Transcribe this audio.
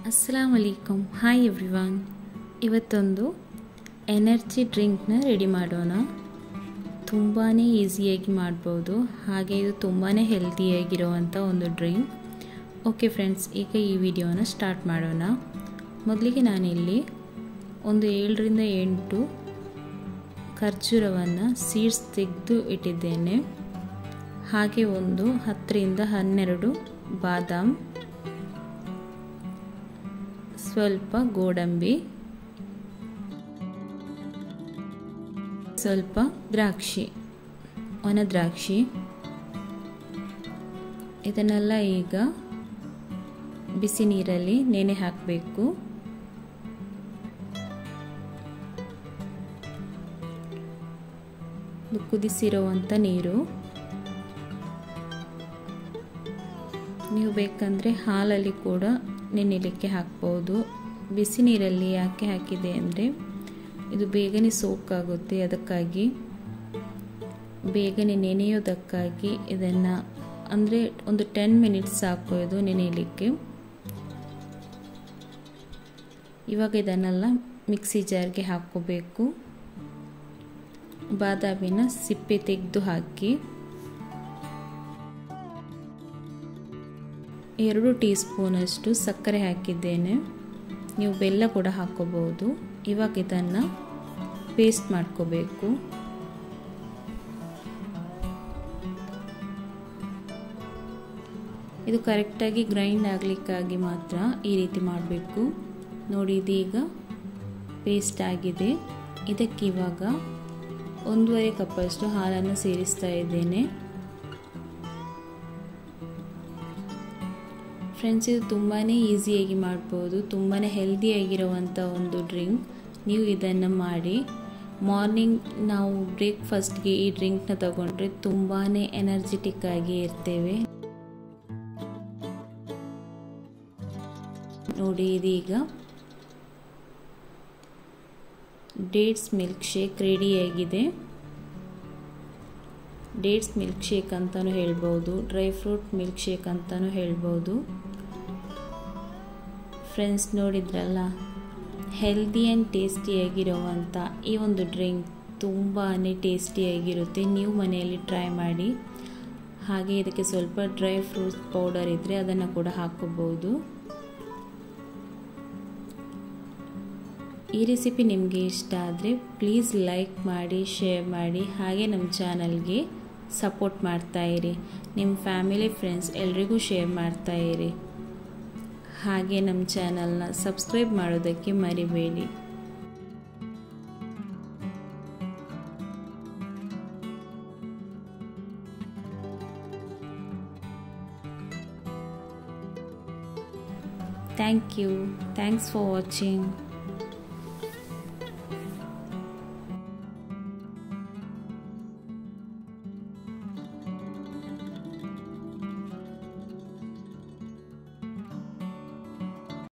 ಅಸ್ಸಲಾಮ್ ಅಲೈಕುಮ್. Hi everyone. ಇವತ್ತೊಂದು energy ಡ್ರಿಂಕ್ನ ರೆಡಿ ಮಾಡೋಣ. ತುಂಬಾ ಈಸಿಯಾಗಿ ಮಾಡ್ಬೋದು, ಹಾಗೆ ಇದು ತುಂಬಾ ಹೆಲ್ತಿಯಾಗಿರೋವಂಥ ಒಂದು ಡ್ರಿಂಕ್. ಓಕೆ ಫ್ರೆಂಡ್ಸ್, ಈಗ ಈ ವಿಡಿಯೋನ ಸ್ಟಾರ್ಟ್ ಮಾಡೋಣ. ಮೊದಲಿಗೆ ನಾನಿಲ್ಲಿ ಒಂದು 7 ರಿಂದ 8 ಖರ್ಜೂರವನ್ನು ಸೀಡ್ಸ್ ತೆಗೆದು ಇಟ್ಟಿದ್ದೇನೆ. ಹಾಗೆ ಒಂದು 10 ರಿಂದ 12 ಬಾದಾಮ್, ಸ್ವಲ್ಪ ಗೋಡಂಬಿ, ಸ್ವಲ್ಪ ದ್ರಾಕ್ಷಿ, ಒಣ ದ್ರಾಕ್ಷಿ. ಇದನ್ನೆಲ್ಲ ಈಗ ಬಿಸಿ ನೀರಲ್ಲಿ ನೆನೆ ಹಾಕಬೇಕು. ಕುದಿಸಿರುವಂಥ ನೀರು. ನೀವು ಬೇಕಂದರೆ ಹಾಲಲ್ಲಿ ಕೂಡ ನೆನೆಯಲಿಕ್ಕೆ ಹಾಕ್ಬೋದು. ಬಿಸಿ ನೀರಲ್ಲಿ ಯಾಕೆ ಹಾಕಿದೆ ಅಂದರೆ ಇದು ಬೇಗನೆ ಸೋಕ್ ಆಗುತ್ತೆ, ಅದಕ್ಕಾಗಿ ಬೇಗನೆ ನೆನೆಯೋದಕ್ಕಾಗಿ ಇದನ್ನು ಅಂದರೆ ಒಂದು 10 ಮಿನಿಟ್ಸ್ ಸಾಕು ಇದು ನೆನೆಯಲಿಕ್ಕೆ. ಇವಾಗ ಇದನ್ನೆಲ್ಲ ಮಿಕ್ಸಿ ಜಾರ್ಗೆ ಹಾಕ್ಕೋಬೇಕು. ಬಾದಾಮಿನ ಸಿಪ್ಪೆ ತೆಗೆದು ಹಾಕಿ 2 ಟೀ ಸ್ಪೂನಷ್ಟು ಸಕ್ಕರೆ ಹಾಕಿದ್ದೇನೆ. ನೀವು ಬೆಲ್ಲ ಕೂಡ ಹಾಕ್ಕೋಬಹುದು. ಇವಾಗ ಇದನ್ನು ಪೇಸ್ಟ್ ಮಾಡ್ಕೋಬೇಕು. ಇದು ಕರೆಕ್ಟಾಗಿ ಗ್ರೈಂಡ್ ಆಗಲಿಕ್ಕಾಗಿ ಮಾತ್ರ ಈ ರೀತಿ ಮಾಡಬೇಕು. ನೋಡಿ, ಇದೀಗ ಪೇಸ್ಟ್ ಆಗಿದೆ. ಇದಕ್ಕೆ ಇವಾಗ 1.5 ಕಪ್ಪಷ್ಟು ಹಾಲನ್ನು ಸೇರಿಸ್ತಾ ಇದ್ದೇನೆ. ಫ್ರೆಂಡ್ಸ್, ಇದು ತುಂಬಾ ಈಸಿಯಾಗಿ ಮಾಡ್ಬೋದು, ತುಂಬಾ ಹೆಲ್ದಿಯಾಗಿರುವಂಥ ಒಂದು ಡ್ರಿಂಕ್. ನೀವು ಇದನ್ನು ಮಾಡಿ ಮಾರ್ನಿಂಗ್ ನಾವು ಬ್ರೇಕ್ಫಾಸ್ಟ್ಗೆ ಈ ಡ್ರಿಂಕ್ನ ತಗೊಂಡ್ರೆ ತುಂಬಾ ಎನರ್ಜೆಟಿಕ್ ಆಗಿ ಇರ್ತೇವೆ. ನೋಡಿ, ಇದೀಗ ಡೇಟ್ಸ್ ಮಿಲ್ಕ್ ಶೇಕ್ ರೆಡಿಯಾಗಿದೆ. ಡೇಟ್ಸ್ ಮಿಲ್ಕ್ ಶೇಕ್ ಅಂತಲೂ ಹೇಳ್ಬೋದು, ಡ್ರೈ ಫ್ರೂಟ್ ಮಿಲ್ಕ್ ಶೇಕ್ ಅಂತಲೂ ಹೇಳ್ಬೋದು. ಫ್ರೆಂಡ್ಸ್, ನೋಡಿದ್ರಲ್ಲ, ಹೆಲ್ದಿ ಆ್ಯಂಡ್ ಟೇಸ್ಟಿಯಾಗಿರುವಂಥ ಈ ಒಂದು ಡ್ರಿಂಕ್ ತುಂಬಾ ಟೇಸ್ಟಿಯಾಗಿರುತ್ತೆ. ನೀವು ಮನೆಯಲ್ಲಿ ಟ್ರೈ ಮಾಡಿ. ಹಾಗೆ ಇದಕ್ಕೆ ಸ್ವಲ್ಪ ಡ್ರೈ ಫ್ರೂಟ್ಸ್ ಪೌಡರ್ ಇದ್ದರೆ ಅದನ್ನು ಕೂಡ ಹಾಕ್ಕೋಬೋದು. ಈ ರೆಸಿಪಿ ನಿಮಗೆ ಇಷ್ಟ ಆದರೆ ಪ್ಲೀಸ್ ಲೈಕ್ ಮಾಡಿ, ಶೇರ್ ಮಾಡಿ, ಹಾಗೆ ನಮ್ಮ ಚಾನಲ್ಗೆ ಸಪೋರ್ಟ್ ಮಾಡ್ತಾಯಿರಿ. ನಿಮ್ಮ ಫ್ಯಾಮಿಲಿ ಫ್ರೆಂಡ್ಸ್ ಎಲ್ರಿಗೂ ಶೇರ್ ಮಾಡ್ತಾಯಿರಿ. ಹಾಗೆ ನಮ್ಮ ಚಾನಲ್ನ ಸಬ್ಸ್ಕ್ರೈಬ್ ಮಾಡೋದಕ್ಕೆ ಮರಿಬೇಡಿ. Thank you. Thanks for watching.